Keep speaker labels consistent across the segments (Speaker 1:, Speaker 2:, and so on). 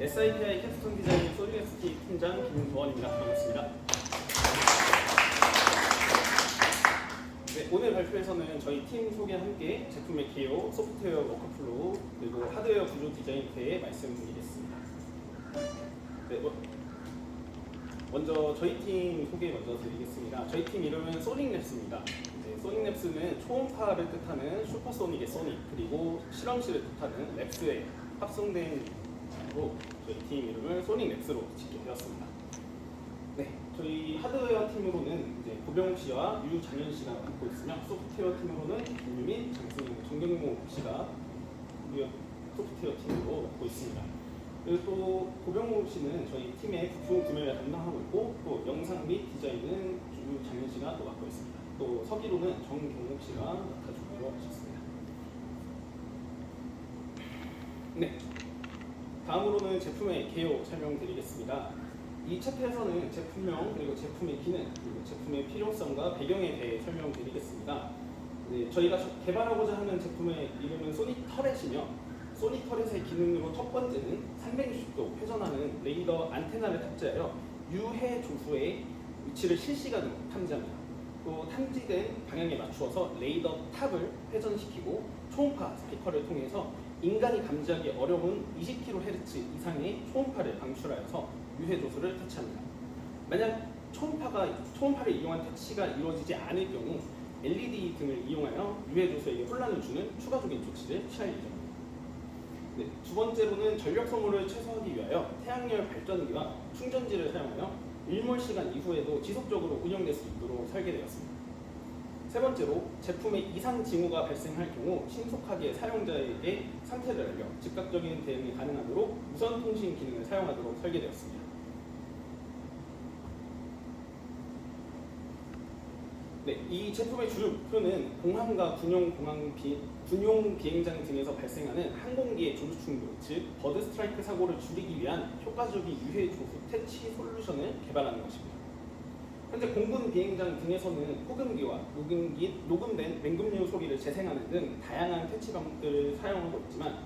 Speaker 1: SIPI 캡스톤 디자인 소닉ST 팀장 김도원입니다. 반갑습니다. 네, 오늘 발표에서는 저희 팀 소개와 함께 제품의 개요, 소프트웨어 워크플로우, 그리고 하드웨어 구조 디자인에 대해 말씀드리겠습니다. 네, 먼저 저희 팀 소개 먼저 드리겠습니다. 저희 팀 이름은 소닉랩스입니다. 네, 소닉랩스는 초음파를 뜻하는 슈퍼소닉의 소닉, 그리고 실험실을 뜻하는 랩스에 합성된 로 저희 팀 이름을 소닉랩스로 짓게 되었습니다. 네, 저희 하드웨어 팀으로는 이제 고병욱 씨와 유장현 씨가 맡고 있으며 소프트웨어 팀으로는 김유민, 장승용, 정경모 씨가 우리 소프트웨어 팀으로 맡고 있습니다. 그리고 또 고병욱 씨는 저희 팀의 부품 구매를 담당하고 있고, 또 영상 및 디자인은 유장현 씨가 또 맡고 있습니다. 또 서기로는 정경목 씨가 맡아주기로 하셨습니다. 네. 다음으로는 제품의 개요 설명드리겠습니다. 이 챕터에서는 제품명, 그리고 제품의 기능, 그리고 제품의 필요성과 배경에 대해 설명드리겠습니다. 네, 저희가 개발하고자 하는 제품의 이름은 소닉 터렛이며, 소닉 터렛의 기능으로 첫 번째는 360도 회전하는 레이더 안테나를 탑재하여 유해 조수의 위치를 실시간으로 탐지합니다. 또 탐지된 방향에 맞추어서 레이더 탑을 회전시키고 초음파 스피커를 통해서 인간이 감지하기 어려운 20kHz 이상의 초음파를 방출하여서 유해 조수를 퇴치합니다. 만약 초음파를 이용한 퇴치가 이루어지지 않을 경우 LED 등을 이용하여 유해 조수에게 혼란을 주는 추가적인 조치를 취할 예정입니다. 네, 두 번째로는 전력 소모를 최소화하기 위하여 태양열 발전기와 충전지를 사용하여 일몰 시간 이후에도 지속적으로 운영될 수 있도록 설계되었습니다. 세 번째로 제품의 이상 징후가 발생할 경우 신속하게 사용자에게 상태를 알려 즉각적인 대응이 가능하도록 무선 통신 기능을 사용하도록 설계되었습니다. 네, 이 제품의 주요 목표는 공항과 군용 비행장 등에서 발생하는 항공기의 조수 충돌, 즉 버드 스트라이크 사고를 줄이기 위한 효과적인 유해 조수 퇴치 솔루션을 개발하는 것입니다. 현재 공군 비행장 등에서는 호금기와 녹음된 맹금류 소리를 재생하는 등 다양한 퇴치 방법들을 사용하고 있지만,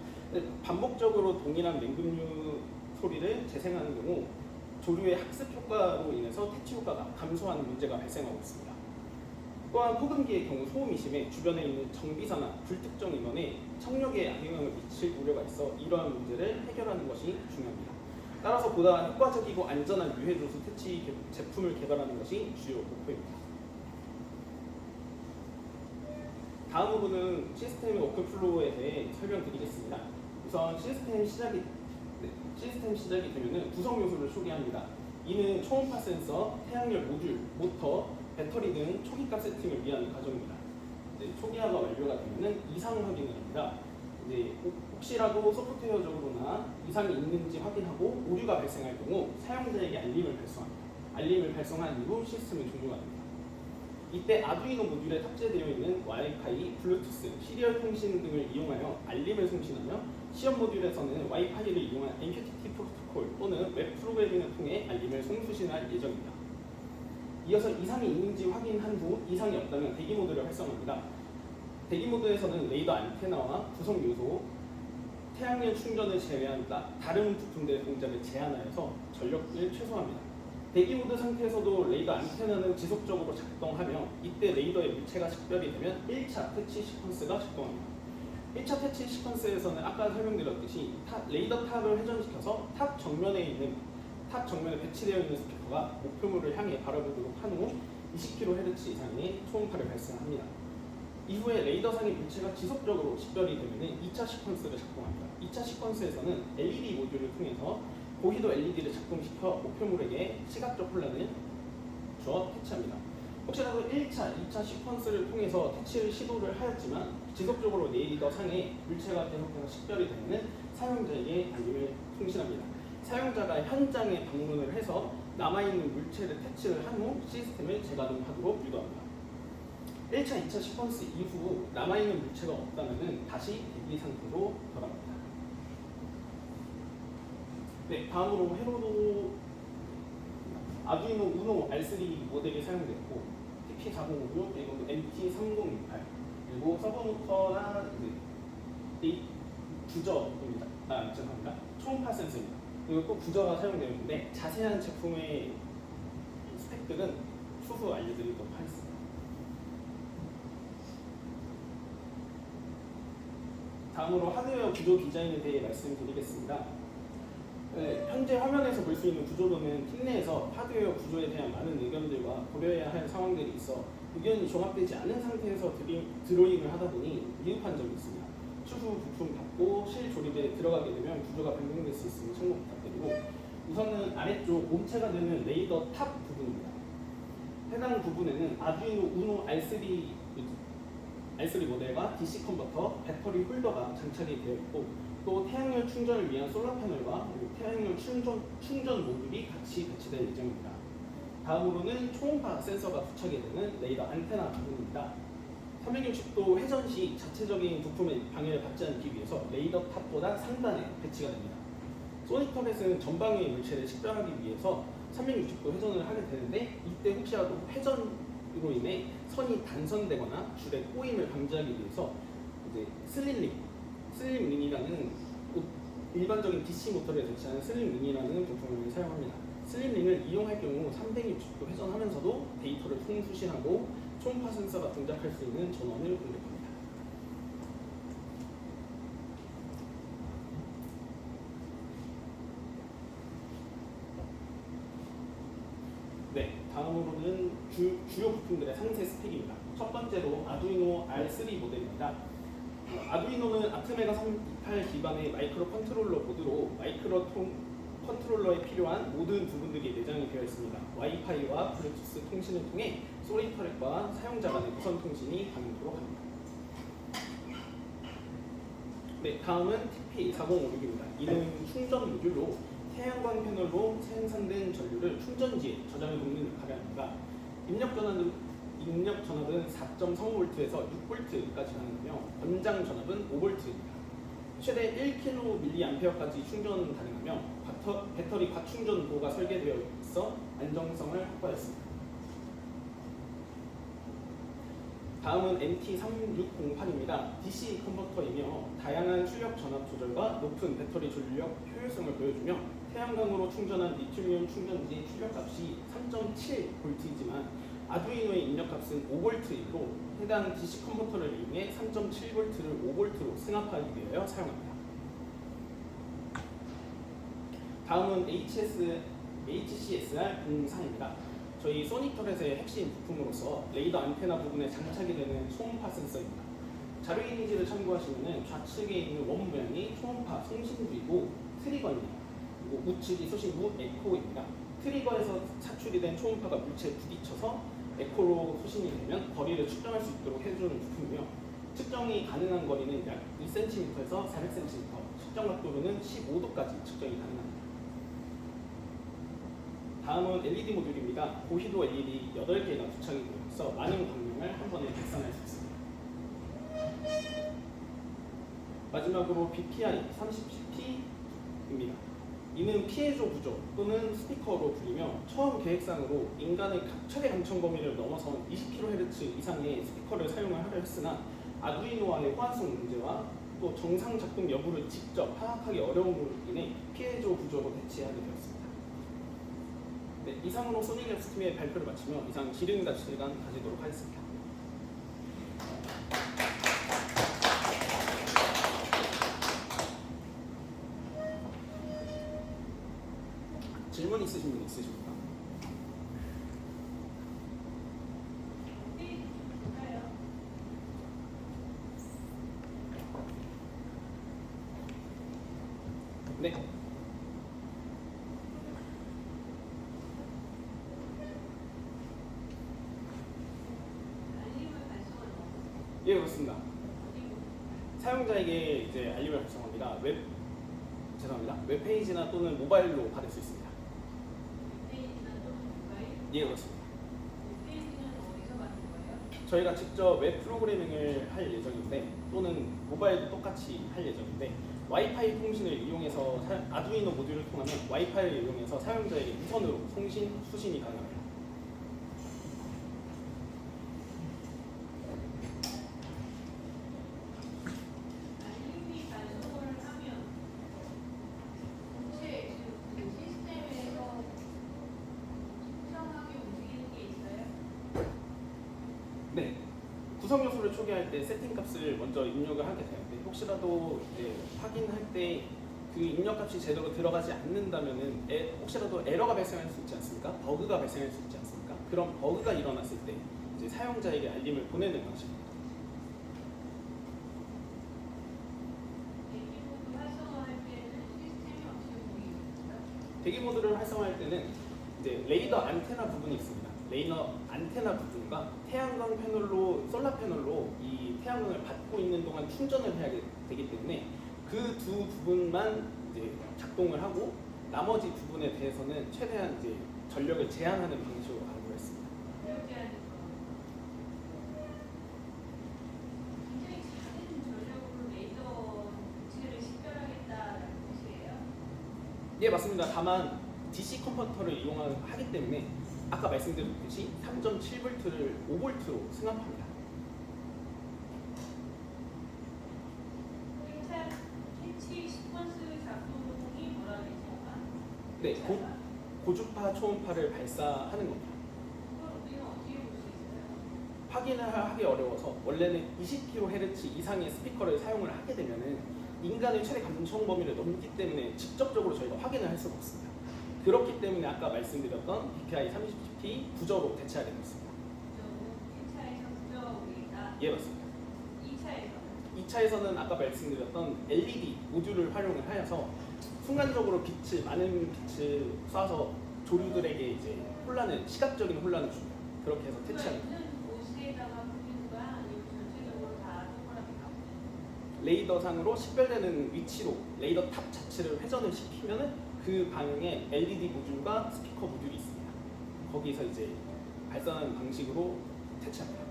Speaker 1: 반복적으로 동일한 맹금류 소리를 재생하는 경우 조류의 학습 효과로 인해서 퇴치 효과가 감소하는 문제가 발생하고 있습니다. 또한 호금기의 경우 소음이 심해 주변에 있는 정비사나 불특정 인원에 청력에 악영향을 미칠 우려가 있어 이러한 문제를 해결하는 것이 중요합니다. 따라서 보다 효과적이고 안전한 유해 조수 퇴치 제품을 개발하는 것이 주요 목표입니다. 다음으로는 시스템 워크플로우에 대해 설명드리겠습니다. 우선 시스템 시작이 되면 구성 요소를 소개합니다. 이는 초음파 센서, 태양열 모듈, 모터, 배터리 등 초기화 세팅을 위한 과정입니다. 초기화가 완료가 되면 이상 확인을 합니다. 혹시라도 소프트웨어적으로나 이상이 있는지 확인하고 오류가 발생할 경우 사용자에게 알림을 발송합니다. 알림을 발송한 이후 시스템을 종료가 됩니다. 이때 아두이노 모듈에 탑재되어 있는 와이파이, 블루투스, 시리얼 통신 등을 이용하여 알림을 송신하며 시험 모듈에서는 와이파이를 이용한 MQTT 프로토콜 또는 웹 프로그래밍을 통해 알림을 송수신할 예정입니다. 이어서 이상이 있는지 확인한 후 이상이 없다면 대기 모드를 활성화합니다. 대기 모드에서는 레이더 안테나와 구성 요소, 태양열 충전을 제외한 다른 부품들의 동작을 제한하여서 전력을 최소화합니다. 대기 모드 상태에서도 레이더 안테나는 지속적으로 작동하며 이때 레이더의 물체가 식별이 되면 1차 퇴치 시퀀스가 작동합니다. 1차 퇴치 시퀀스에서는 아까 설명드렸듯이 레이더 탑을 회전시켜서 탑 정면에 배치되어 있는 스피커가 목표물을 향해 바라보도록 한 후 20kHz 이상의 초음파를 발생합니다. 이후에 레이더상의 물체가 지속적으로 식별이 되면 2차 시퀀스를 작동합니다. 2차 시퀀스에서는 LED 모듈을 통해서 고희도 LED를 작동시켜 목표물에게 시각적 혼란을 주어 퇴치합니다. 혹시라도 1차, 2차 시퀀스를 통해서 퇴치를 시도를 하였지만 지속적으로 레이더상의 물체가 계속해서 식별이 되면 사용자에게 알림을 통신합니다. 사용자가 현장에 방문을 해서 남아있는 물체를 퇴치를 한 후 시스템을 재가동하도록 유도합니다. 1차, 2차 시퀀스 이후 남아있는 물체가 없다면 다시 대기 상태로 돌아갑니다. 네, 다음으로 회로도 아두이노 우노 R3 모델이 사용되었고 TP4056 그리고 MT3068 그리고 서브모터나 주저입니다. 죄송합니다. 초음파 센서입니다. 그리고 또 부저가 사용되어 있는데 자세한 제품의 스펙들은 추후 알려드리도록 하겠습니다. 다음으로 하드웨어 구조 디자인에 대해 말씀드리겠습니다. 네, 현재 화면에서 볼 수 있는 구조로는 팀 내에서 하드웨어 구조에 대한 많은 의견들과 고려해야 할 상황들이 있어 의견이 종합되지 않은 상태에서 드로잉을 하다 보니 미흡한 점이 있습니다. 추후 부품 받고 실조립에 들어가게 되면 구조가 변경될 수 있으니 참고 부탁드리고, 우선은 아래쪽 몸체가 되는 레이더 탑 부분입니다. 해당 부분에는 아두이노 우노 R3 모델과 DC 컨버터, 배터리 홀더가 장착이 되어 있고, 또 태양열 충전을 위한 솔라 패널과 태양열 충전 모듈이 같이 배치될 예정입니다. 다음으로는 초음파 센서가 부착이 되는 레이더 안테나 부분입니다. 360도 회전 시 자체적인 부품의 방해를 받지 않기 위해서 레이더 탑보다 상단에 배치가 됩니다. 소닉 터렛은 전방의 물체를 식별하기 위해서 360도 회전을 하게 되는데, 이때 혹시라도 회전으로 인해 선이 단선되거나 줄의 꼬임을 방지하기 위해서 이제 슬림링이라는 일반적인 DC 모터를 대체하는 슬림링이라는 부품을 사용합니다. 슬림링을 이용할 경우 360도 회전하면서도 데이터를 통수신하고 초음파 센서가 동작할 수 있는 전원을 공급합니다. 네, 다음으로는 주요 부품들의 상세 스펙입니다. 첫 번째로 아두이노 R3 모델입니다. 아두이노는 아트메가 328 기반의 마이크로 컨트롤러 보드로 마이크로 컨트롤러에 필요한 모든 부분들이 내장이 되어 있습니다. 와이파이와 블루투스 통신을 통해 소니터렛과 사용자 간의 무선 통신이 가능하도록 합니다. 네, 다음은 TP4056입니다. 이는 충전 모듈로 태양광 패널로 생산된 전류를 충전지에 저장해 놓는 역할을 합니다. 입력 전압은 4.35V에서 6V까지 가능하며 권장 전압은 5V입니다. 최대 1kmA까지 충전 가능하며 배터리 과충전도가 설계되어 있어 안정성을 확보했습니다. 다음은 MT3608입니다. DC 컨버터이며 다양한 출력 전압 조절과 높은 배터리 전력 효율성을 보여주며 태양광으로 충전한 리튬이온 충전지 출력값이 3.7V이지만 아두이노의 입력값은 5V이므로 해당 DC 컨버터를 이용해 3.7V를 5V로 승합하기 위하여 사용합니다. 다음은 HCSR04입니다. 저희 소니터렛의 핵심 부품으로서 레이더 안테나 부분에 장착이 되는 초음파 센서입니다. 자료 이미지를 참고하시면 좌측에 있는 원 모양이 초음파 송신부이고 트리거입니다. 그리고 우측이 소신부 에코입니다. 트리거에서 차출이 된 초음파가 물체에 부딪혀서 에코로 소신이 되면 거리를 측정할 수 있도록 해주는 부품이며, 측정이 가능한 거리는 약 2cm에서 400cm, 측정 각도로는 15도까지 측정이 가능합니다. 다음은 LED 모듈입니다. 고희도 LED 8개가 부착이 되어 있어 많은 광량을 한 번에 발산할 수 있습니다. 마지막으로 BPI 30CP입니다. 이는 피해조 구조 또는 스피커로 불리며 처음 계획상으로 인간의 최대 감청 범위를 넘어선 20kHz 이상의 스피커를 사용을 하려 했으나 아두이노와의 호환성 문제와 또 정상 작동 여부를 직접 파악하기 어려움으로 인해 피해조 구조로 대체하게 되었습니다. 네, 이상으로 소닉랩스 팀의 발표를 마치며 이상 지능답 시간 가지도록 하겠습니다. 질문 있으신 분 있으십니까? 네. 예, 그렇습니다. 사용자에게 이제 알림을 발송합니다. 웹페이지나 또는 모바일로 받을 수 있습니다. 예, 그렇습니다. 저희가 직접 웹 프로그래밍을 할 예정인데, 또는 모바일도 똑같이 할 예정인데, 와이파이 통신을 이용해서 아두이노 모듈을 통하면 와이파이를 이용해서 사용자에게 무선으로 수신이 가능합니다. 네. 구성 요소를 초기화할 때 세팅 값을 먼저 입력을 하게 되는데 혹시라도 이제 확인할 때 그 입력값이 제대로 들어가지 않는다면은 혹시라도 에러가 발생할 수 있지 않습니까? 버그가 발생할 수 있지 않습니까? 그런 버그가 일어났을 때 이제 사용자에게 알림을 보내는 방식입니다. 대기 모드를 활성화할 때는 이제 레이더 안테나 부분이 있습니다. 레이더 안테나 부분과 태양광 패널로 솔라 패널로 이 태양광을 받고 있는 동안 충전을 해야 되기 때문에 그 두 부분만 이제 작동을 하고 나머지 부분에 대해서는 최대한 이제 전력을 제한하는 방식으로 가기로 했습니다.
Speaker 2: 굉장히 작은 전력으로 레이더 부치를 식별하겠다는 뜻이에요?
Speaker 1: 예, 맞습니다. 다만 DC 컨버터를 이용하기 때문에 아까 말씀드렸듯이 3.7V를 5V로 승합합니다.
Speaker 2: 캐치 시퀀스 작동이 뭐라 그랬습니까?
Speaker 1: 네, 고주파 초음파를 발사하는 겁니다.
Speaker 2: 그걸 우리는 어떻게 볼 수 있어요?
Speaker 1: 확인을 하기 어려워서 원래는 20kHz 이상의 스피커를 사용을 하게 되면은 인간의 최대 감청 범위를 넘기 때문에 직접적으로 저희가 확인을 할 수가 없습니다. 그렇기 때문에 아까 말씀드렸던 BPI 30T 부저로 대체하게 되었습니다.
Speaker 2: 1차에서 부저우리다.
Speaker 1: 예, 맞습니다.
Speaker 2: 2차에서는
Speaker 1: 2차에서는 아까 말씀드렸던 LED 모듈을 활용을 하여서 순간적으로 많은 빛을 쏴서 조류들에게 이제 시각적인 혼란을 줍니다. 그렇게 해서 퇴치합니다.
Speaker 2: 있는 곳에다가 보이는 거야? 아니면 전체적으로 다 동그랗게 가고?
Speaker 1: 레이더상으로 식별되는 위치로 레이더 탑 자체를 회전을 시키면은 그 방향에 LED 모듈과 스피커 모듈이 있습니다. 거기서 이제 발산하는 방식으로 퇴치합니다.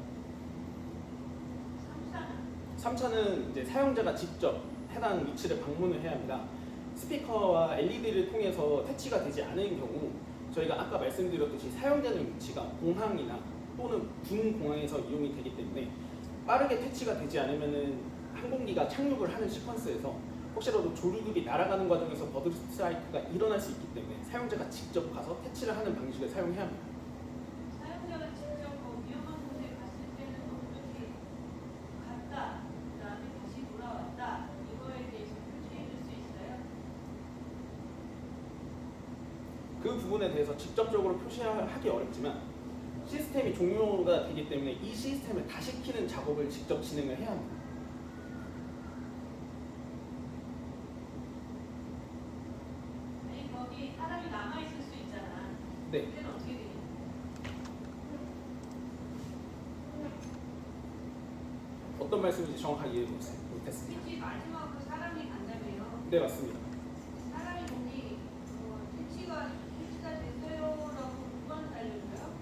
Speaker 1: 3차는 이제 사용자가 직접 해당 위치를 방문을 해야 합니다. 스피커와 LED를 통해서 퇴치가 되지 않은 경우 저희가 아까 말씀드렸듯이 사용되는 위치가 공항이나 또는 군 공항에서 이용이 되기 때문에 빠르게 퇴치가 되지 않으면은 항공기가 착륙을 하는 시퀀스에서 혹시라도 조류들이 날아가는 과정에서 버드 스트라이크가 일어날 수 있기 때문에 사용자가 직접 가서 퇴치를 하는 방식을 사용해야 합니다.
Speaker 2: 사용자가 직접 위험한 곳에 갔을 때는 어떻게 갔다, 그 다음에 다시 돌아왔다, 이거에 대해서 표시해 줄 수 있어요?
Speaker 1: 그 부분에 대해서 직접적으로 표시하기 어렵지만 시스템이 종료가 되기 때문에 이 시스템을 다시 키는 작업을 직접 진행을 해야 합니다.
Speaker 2: 아니 거기 사람이 남아 있을 수 있잖아.
Speaker 1: 네.
Speaker 2: 그때는 어떻게 되냐?
Speaker 1: 어떤 말씀인지 정확하게 이해 못했습니다.
Speaker 2: 택시 마지막으로 사람이 간다며요.
Speaker 1: 네, 맞습니다.
Speaker 2: 사람이 거기 택시가 됐어요라고 누구한테 알려줘요?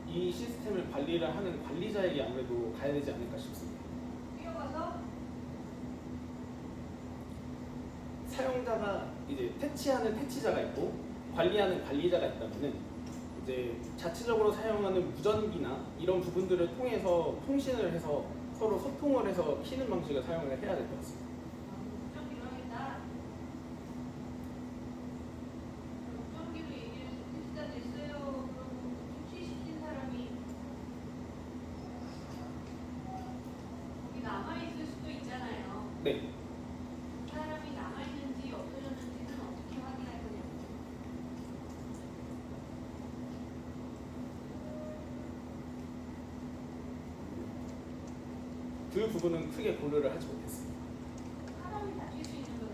Speaker 1: 이 시스템을 관리를 하는 관리자에게 아무래도 가야 되지 않을까 싶습니다.
Speaker 2: 뛰어가서
Speaker 1: 사용자가 이제 퇴치하는 퇴치자가 있고 관리하는 관리자가 있다면은 이제 자체적으로 사용하는 무전기나 이런 부분들을 통해서 통신을 해서 서로 소통을 해서 키는 방식을 사용을 해야 될 것 같습니다.
Speaker 2: 목적기로 하겠다. 목적기로 얘기해서 택시가 됐어요. 그러고 택시시킨 사람이 거기 남아있을 수도 있잖아요.
Speaker 1: 네,
Speaker 2: 그 사람이 남아있는지 없어졌는지는 어떻게 확인할 거냐고.
Speaker 1: 그 부분은 크게 고려를 하지 못했습니다.
Speaker 2: 사람이 다칠 수 있는 거는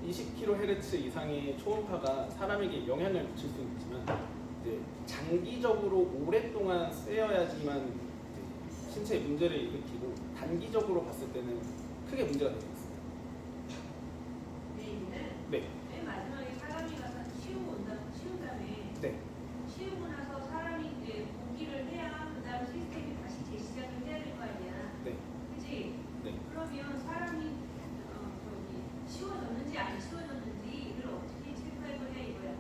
Speaker 1: 20kHz 이상의 초음파가 사람에게 영향을 미칠 수는 있지만 이제 장기적으로 오랫동안 쓰여야지만 이제 신체에 문제를 일으키고 단기적으로 봤을 때는 크게 문제가 되지 않습니다.
Speaker 2: 내일은
Speaker 1: 네,
Speaker 2: 맨 마지막에 사람이 가서 치운 다음에
Speaker 1: 네,
Speaker 2: 치우고 나서 사람이 이제 보기를 해야 그 다음 시스템이 다시 재시작을 해야 될 거 아니야.
Speaker 1: 네,
Speaker 2: 그치?
Speaker 1: 네.
Speaker 2: 그러면 사람이 치워졌는지 안 치워졌는지를 어떻게 체크할 거냐 이거야.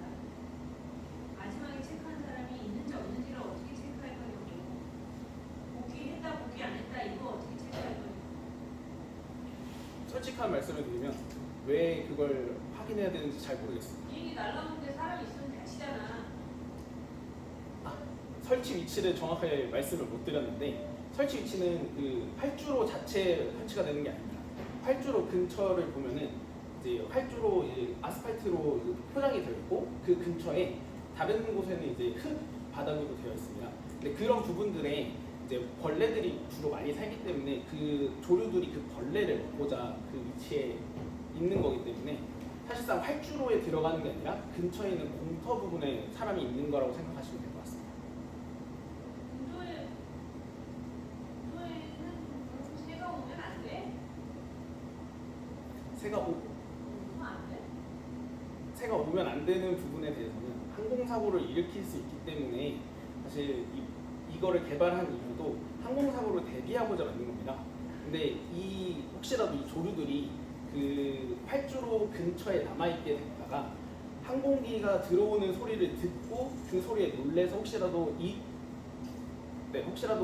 Speaker 2: 마지막에 체크한 사람이 있는지 없는지를 어떻게 체크할 거냐고. 복귀했다 복귀 안 했다 이거 어떻게 체크할 거냐고.
Speaker 1: 솔직한 말씀을 드리면 왜 그걸 확인해야 되는지 잘 모르겠습니다.
Speaker 2: 비행기 날라오는데 사람이
Speaker 1: 설치 위치를 정확하게 말씀을 못 드렸는데 설치 위치는 그 활주로 자체 설치가 되는 게 아닙니다. 활주로 근처를 보면은 이제 활주로 이제 아스팔트로 포장이 되어 있고 그 근처에 다른 곳에는 이제 흙 바닥으로 되어 있습니다. 근데 그런 부분들에 이제 벌레들이 주로 많이 살기 때문에 그 조류들이 그 벌레를 먹고자 그 위치에 있는 거기 때문에 사실상 활주로에 들어가는 게 아니라 근처에 있는 공터 부분에 사람이 있는 거라고 생각하시면 될 것 같습니다.
Speaker 2: 공도에는 새가 오면 안 돼?
Speaker 1: 새가 오면 안 되는 부분에 대해서는 항공사고를 일으킬 수 있기 때문에 사실 이거를 개발한 이유도 항공사고를 대비하고자 만든 겁니다. 근데 혹시라도 이 조류들이 그 활주로 근처에 남아있게 됐다가 항공기가 들어오는 소리를 듣고 그 소리에 놀래서 혹시라도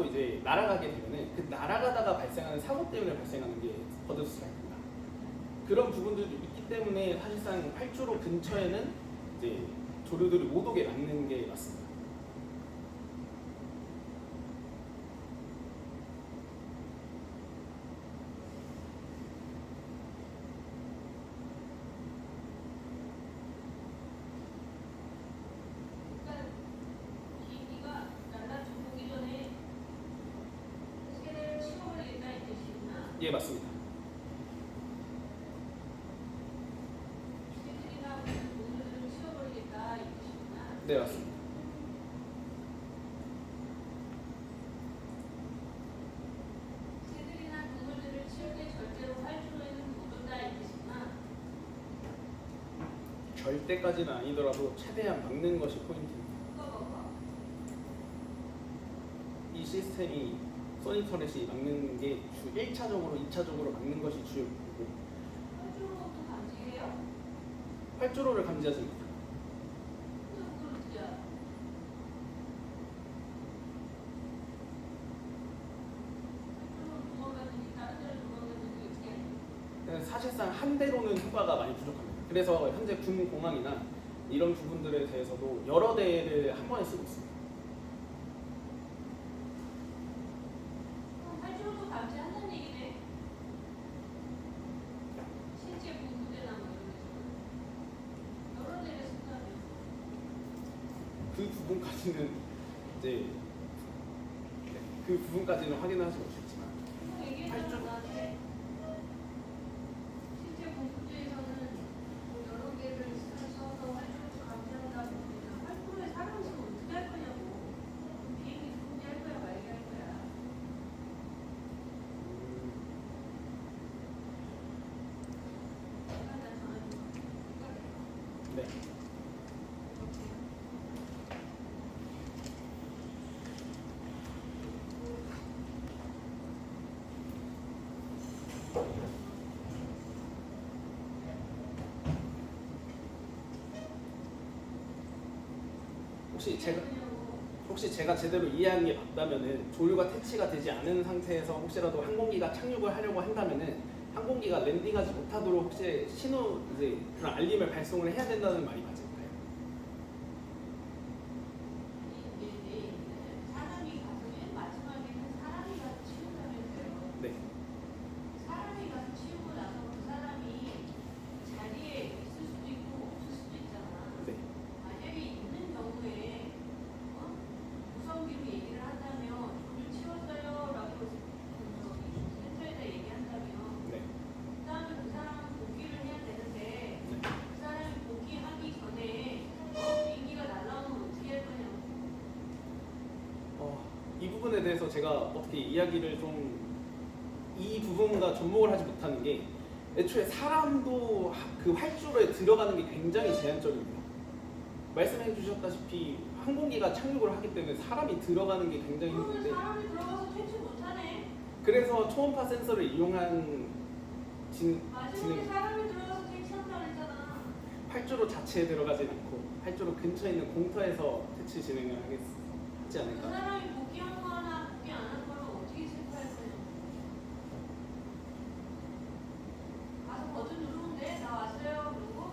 Speaker 1: 이제 날아가게 되면은 그 날아가다가 발생하는 사고 때문에 발생하는 게 버드 스트라이크입니다. 그런 부분들도 있기 때문에 사실상 활주로 근처에는 이제 조류들이 못 오게 막는 게 맞습니다.
Speaker 2: 그러니까 비행기가 날라 들어오기 전에 새를 치워버리겠다 이 뜻이구나.
Speaker 1: 예, 맞습니다.
Speaker 2: 새들이나 동물들을 치워버리겠다 이 뜻이구나.
Speaker 1: 네, 맞습니다.
Speaker 2: 새들이나 동물들을 치울 때 절대로 활주로에는 못 온다 이 뜻이구나.
Speaker 1: 절대까지는 아니더라도 최대한 막는 것이 포인트입니다. 이 시스템이 소니터렛이 막는 게 1차적으로, 2차적으로 막는 것이 주요 목표고
Speaker 2: 활주로도 감지해요?
Speaker 1: 활주로를 감지하지 못합니다.
Speaker 2: 근데 그걸 어떻게 알아? 활주로로 도망갔는지 다른 데로 도망갔는지 어떻게 알아?
Speaker 1: 사실상 한 대로는 효과가 많이 부족합니다. 그래서 현재 군 공항이나 이런 부분들에 대해서도 여러 대를 한 번에 쓰고 있습니다.
Speaker 2: 그럼 활주로도 감지한다는 얘기네. 실제 공부대나 뭐 이런 데서는 여러 대를 쓴다며.
Speaker 1: 그 부분까지는 이제 그 부분까지는 확인하지 못했지만
Speaker 2: 그거 얘기했잖아 나한테. 실제 공부대에서는 여러 개를 써서 활주로도 감지한다고 그러니까 활주로에 사람 있으면 어떻게 할 거냐고. 비행기 누군지 할 거야 말게 할 거야. 잠깐 나 전화 좀.
Speaker 1: 네. 혹시 제가 제대로 이해한 게 맞다면은 조류가 퇴치가 되지 않은 상태에서 혹시라도 항공기가 착륙을 하려고 한다면은 항공기가 랜딩하지 못하도록 혹시 신호 이제 그런 알림을 발송을 해야 된다는 말이 맞을까요?
Speaker 2: 사람이 가서 맨 마지막에는 사람이 가서 치운다면서요.
Speaker 1: 네.
Speaker 2: 사람이 가서 치우고 나서 그 사람이 자리에 있을 수도 있고 없을 수도 있잖아.
Speaker 1: 네.
Speaker 2: 만약에 있는 경우에 무성기로 얘기를 한다면 조류 치웠어요 라고 센터에다 얘기한다면
Speaker 1: 네.
Speaker 2: 그 다음에 그 사람은 복귀를 해야 되는데
Speaker 1: 네.
Speaker 2: 그 사람이 복귀하기 전에 비행기가 날라오면 어떻게 할 거냐고.
Speaker 1: 이 부분에 대해서 제가 어떻게 이야기를 이 부분과 접목을 하지 못하는 게 애초에 사람도 그 활주로에 들어가는 게 굉장히 제한적입니다. 말씀해 주셨다시피 항공기가 착륙을 하기 때문에 사람이 들어가는 게 굉장히
Speaker 2: 그러면
Speaker 1: 힘든데
Speaker 2: 사람이 들어가서 퇴치 못하네.
Speaker 1: 그래서 초음파 센서를 이용한
Speaker 2: 마지막에 사람이 들어가서 퇴치한다고 했잖아.
Speaker 1: 활주로 자체에 들어가진 않고 활주로 근처에 있는 공터에서 퇴치 진행을 하지
Speaker 2: 그
Speaker 1: 않을까.
Speaker 2: 사람이 복귀한 거나 복귀 안 한 거를 어떻게 체크할 거냐. 가서 버튼 누르면 돼. 나 왔어요. 그러고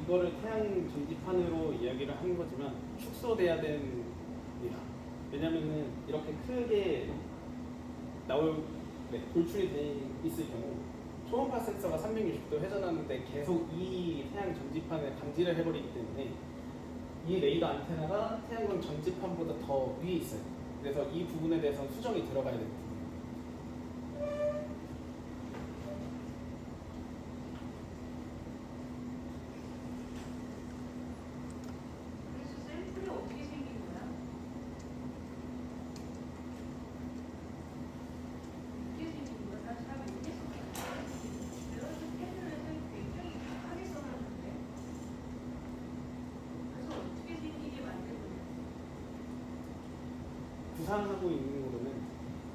Speaker 1: 이거를 태양 전지판으로 이야기를 하는 거지만 축소돼야 됩니다. 왜냐면은 이렇게 크게 돌출이 돼 있을 경우 초음파 센서가 360도 회전하는데 계속 이 태양 전지판을 감지를 해버리기 때문에 이 레이더 안테나가 태양광 전지판보다 더 위에 있어요. 그래서 이 부분에 대해서 수정이 들어가야 됩니다.
Speaker 2: 그래서 샘플이 어떻게 생긴 거야? 어떻게 생긴 거야? 난 잘 모르겠어. 내가 좀 패널에서 굉장히 강하게 써놨는데 그래서 어떻게 생기게 만든 거야?
Speaker 1: 구상하고 있는 거로는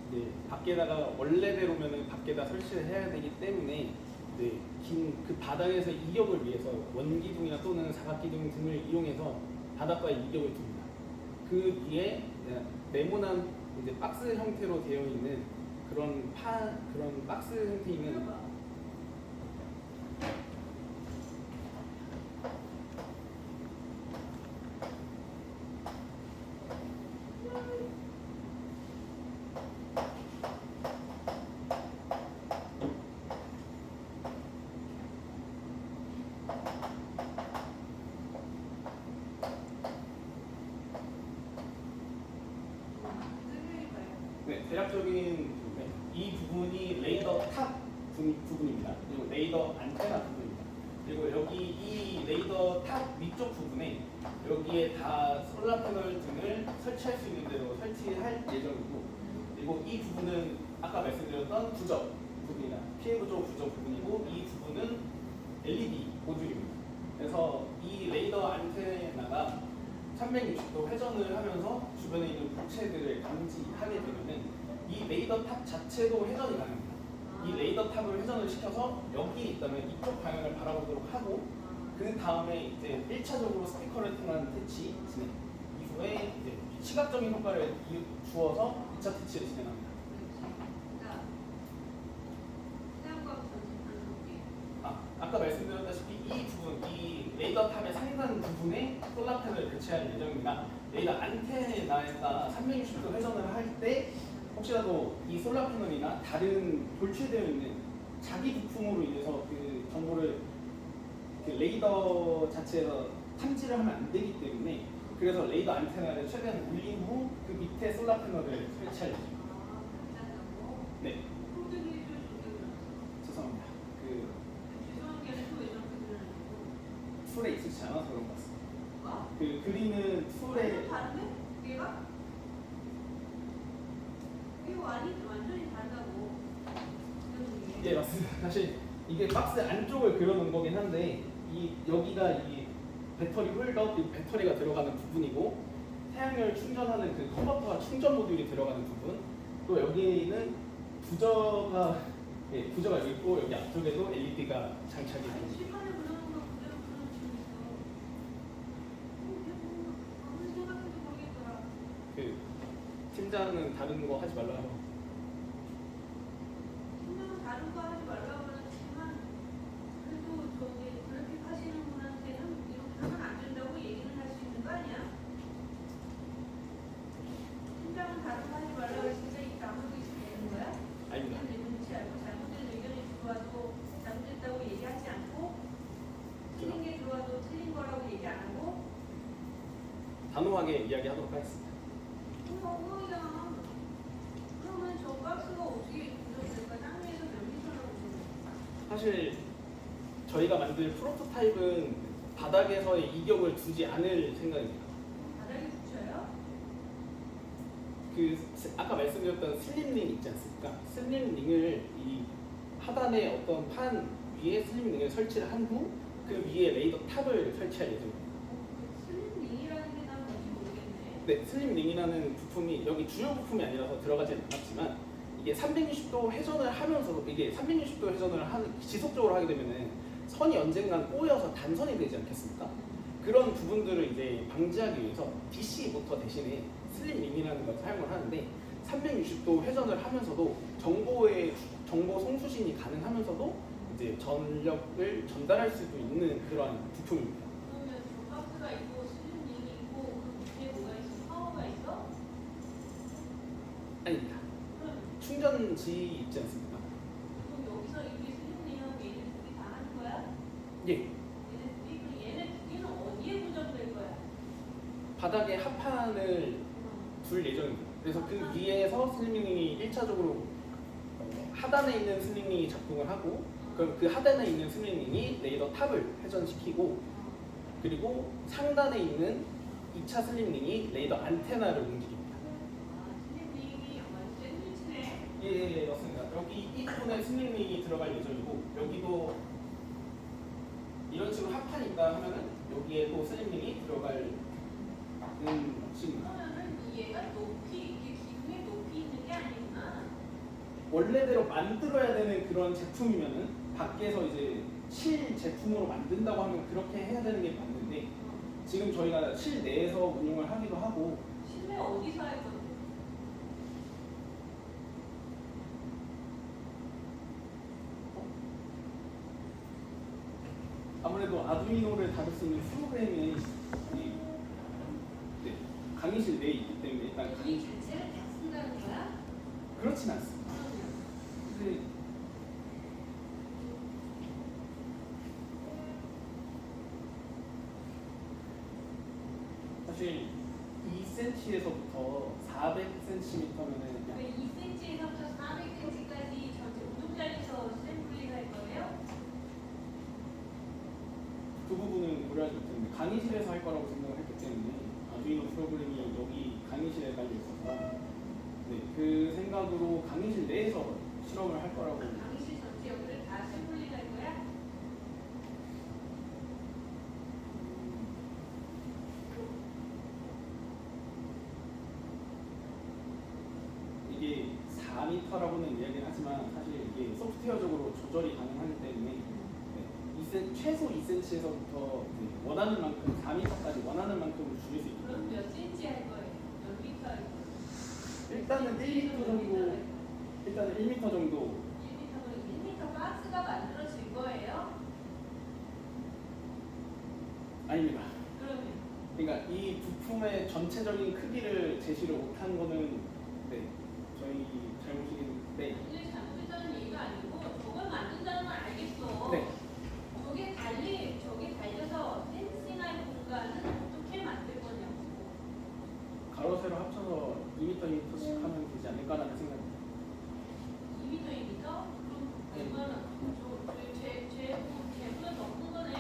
Speaker 1: 이제 밖에다가 원래대로면은 밖에다 설치를 해야 되기 때문에 이제 긴 그 바닥에서 이격을 위해서 원기둥이나 또는 사각기둥 등을 이용해서 바닥과의 이격을 둡니다. 그 위에 네모난 이제 박스 형태로 되어 있는 그런 박스 형태 있는
Speaker 2: 들어봐. 설명해 봐요.
Speaker 1: 네, 대략적인 부분에 이 부분이 레이더 탑 부분입니다. 그리고 레이더 안테나 부분입니다. 그리고 여기 이 레이더 탑 위쪽 부분에 여기에 다 솔라 패널 등을 설치할 수 있는 대로 설치할 예정이고, 그리고 이 부분은 아까 말씀드렸던 부적 부분이나 피해 부족 부적 부분이고, 이 부분은 LED 모듈입니다. 그래서 이 레이더 안테나가 360도 회전을 하면서 주변에 있는 물체들을 감지하게 되면은 이 레이더 탑 자체도 회전이 가능합니다. 이 레이더 탑을 회전을 시켜서 여기에 있다면 이쪽 방향을 바라보도록 하고, 그 다음에 이제 1차적으로 스피커를 통한 퇴치 진행 이후에 이제 시각적인 효과를 주어서 2차 퇴치를 진행합니다.
Speaker 2: 자, 태양광 전지판
Speaker 1: 아까 말씀드렸다시피 이 부분, 이 레이더 탑의 상단 부분에 솔라 패널을 배치할 예정입니다. 레이더 안테나에다 360도 회전을 할 때 혹시라도 이 솔라 패널이나 다른 돌출되어 있는 자기 부품으로 인해서 그 정보를 그 레이더 자체에서 탐지를 하면 안 되기 때문에, 그래서 레이더 안테나를 최대한 올린 후 그 밑에 솔라 패널을 설치할 예정입니다.
Speaker 2: 괜찮다고?
Speaker 1: 네,
Speaker 2: 홈페이지 좀 저기
Speaker 1: 죄송합니다.
Speaker 2: 죄송한 게 아니고 왜 저렇게 그러는지.
Speaker 1: 툴에 익숙치 않아서 그런 것 같습니다.
Speaker 2: 뭐?
Speaker 1: 그 그림은 툴에
Speaker 2: 다른데? 얘가? 이거 완전히 다르다고.
Speaker 1: 예, 맞습니다. 사실 이게 박스 안쪽을 그려놓은 거긴 한데 여기가 이 배터리 홀더, 이 배터리가 들어가는 부분이고, 태양열 충전하는 그 컨버터와 충전 모듈이 들어가는 부분, 또 여기는 부저가 여기 있고, 여기 앞쪽에도 LED가 장착이
Speaker 2: 아니,
Speaker 1: 됩니다.
Speaker 2: 시간에 그러는 거 그대로 그런 식으로 있어. 아무리 생각해도 모르겠더라.
Speaker 1: 그 팀장은 다른 거 하지 말라고.
Speaker 2: 분명히 다른 거 하지 말라고 그랬지만 그래도 저기 그래픽 하시는 분한테는 이렇게 하면 안 된다고 얘기는 할 수 있는 거 아니야? 팀장은 다른 거 하지 말라고 했으니까 이 다물고 있으면 되는 거야?
Speaker 1: 아닙니다.
Speaker 2: 내 눈치 알고 잘못된 의견이 들어와도 잘못됐다고 얘기하지 않고, 틀린 게 들어와도 틀린 거라고 얘기 안 하고,
Speaker 1: 단호하게 이야기하도록 하겠습니다.
Speaker 2: 엉망이야. 그러면 저 박스가 어떻게 구성될까? 땅위에서 몇 미터라고 구성될까?
Speaker 1: 사실 저희가 만들 프로토타입은 바닥에서의 이격을 두지 않을 생각입니다.
Speaker 2: 바닥에 붙여요?
Speaker 1: 아까 말씀드렸던 슬림링 있지 않습니까? 슬림링을 이 하단에 어떤 판 위에 슬림링을 설치를 한 후 그 위에 레이더 탑을 설치할 예정입니다.
Speaker 2: 슬림링이라는 게 난 뭔지 모르겠네.
Speaker 1: 네, 슬림링이라는 부품이 여기 주요 부품이 아니라서 들어가지 않았지만, 이게 360도 회전을 하면서도 이게 360도 회전을 지속적으로 하게 되면은 선이 언젠간 꼬여서 단선이 되지 않겠습니까? 그런 부분들을 이제 방지하기 위해서 DC 모터 대신에 슬림링이라는 걸 사용을 하는데, 360도 회전을 하면서도 정보 송수신이 가능하면서도 이제 전력을 전달할 수도 있는 그런 부품입니다.
Speaker 2: 그러면 저 박스가 있고 슬림링이 있고 그 밑에 뭐가 있어? 파워가 있어?
Speaker 1: 아닙니다.
Speaker 2: 그럼
Speaker 1: 충전지 있지 않습니까?
Speaker 2: 그럼 여기서 이게 슬림링하고 얘네 둘이 다 하는 거야?
Speaker 1: 예,
Speaker 2: 얘네 둘이? 그럼 얘네 두 개는 어디에 고정될 거야?
Speaker 1: 바닥에 합판을 둘 예정입니다. 그래서 그 위에서 슬링링이 1차적으로 하단에 있는 슬링링이 작동을 하고, 그럼 그 하단에 있는 슬링링이 레이더 탑을 회전시키고, 그리고 상단에 있는 2차 슬링링이 레이더 안테나를 움직입니다.
Speaker 2: 슬림링이 완전 샌드위치네.
Speaker 1: 예, 맞습니다. 여기 이 부분에 슬링링이 들어갈 예정이고, 여기도 이런 식으로 합판이 있다 하면은 여기에 또 슬링링이 들어갈 식입니다.
Speaker 2: 그러면은 얘가 높이 이게 기둥에 높이 있는 게 아니구나.
Speaker 1: 원래대로 만들어야 되는 그런 제품이면은 밖에서 이제 실 제품으로 만든다고 하면 그렇게 해야 되는 게 맞는데, 지금 저희가 실내에서 운용을 하기도 하고,
Speaker 2: 실내 어디서 할 건데?
Speaker 1: 아무래도 아두이노를 다룰 수 있는 프로그램이 네, 강의실 내에 있기 때문에 일단
Speaker 2: 이 자체를 다 쓴다는 거야?
Speaker 1: 그렇진 않습니다.
Speaker 2: 그러면
Speaker 1: 근데 사실 2cm에서부터 400cm면은
Speaker 2: 그 2cm에서부터 400cm까지 전체 운동장에서 샘플링 할 거예요?
Speaker 1: 그 부분은 고려하지 못했는데 강의실에서 할 거라고 생각을 했기 때문에 아두이노 프로그램이 여기 강의실에 깔려 있어서 네, 그 생각으로 강의실 내에서 실험을 할 거라고.
Speaker 2: 강의실 전체 여기를 다 샘플링 할 거야?
Speaker 1: 이게 4m라고는 이야기를 하지만 사실 이게 소프트웨어적으로 조절이 가능하기 때문에 네, 최소 2cm에서부터 원하는 만큼 4m까지 원하는 만큼을 줄일 수 있고,
Speaker 2: 그럼 몇 cm 할 거예요? 몇 미터 할 거예요?
Speaker 1: 일단은 1m 정도, 일단은 1m 정도.
Speaker 2: 1m 박스가 만들어질 거예요?
Speaker 1: 아닙니다.
Speaker 2: 그러면
Speaker 1: 그러니까 이 부품의 전체적인 크기를 제시를 못한 거는 네, 저희 잘못이긴데.
Speaker 2: 이게 잘못했다는 얘기가 아니고 저걸 만든다는 건 알겠어.
Speaker 1: 네.
Speaker 2: 저게 달려서 펜싱할 공간은 어떻게 만들 거냐고.
Speaker 1: 가로 세로 합쳐서 2m, 2m씩 하면 되지 않을까라는 생각입니다.
Speaker 2: 2m, 2m? 그럼
Speaker 1: 네.
Speaker 2: 얼마나? 쟤보다 더 큰 거네.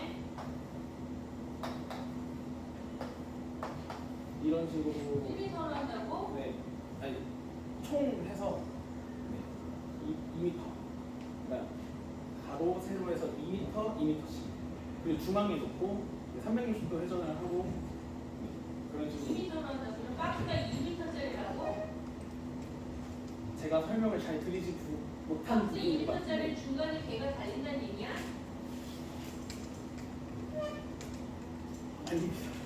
Speaker 1: 이런 식으로
Speaker 2: 1m로 한다고?
Speaker 1: 네, 아니 총 해서 네, 2m. 그러니까 가로 세로에서 2m, 2m씩. 그리고 중앙에 놓고 360도 회전을 하고 네, 그런 식으로
Speaker 2: 2m로 한다고? 그럼 박스가 2m짜리라고?
Speaker 1: 제가 설명을 잘 드리지 못한
Speaker 2: 박스
Speaker 1: 부분인 것 같은데
Speaker 2: 2m짜리 중간에 걔가 달린다는 얘기야?
Speaker 1: 아닙니다.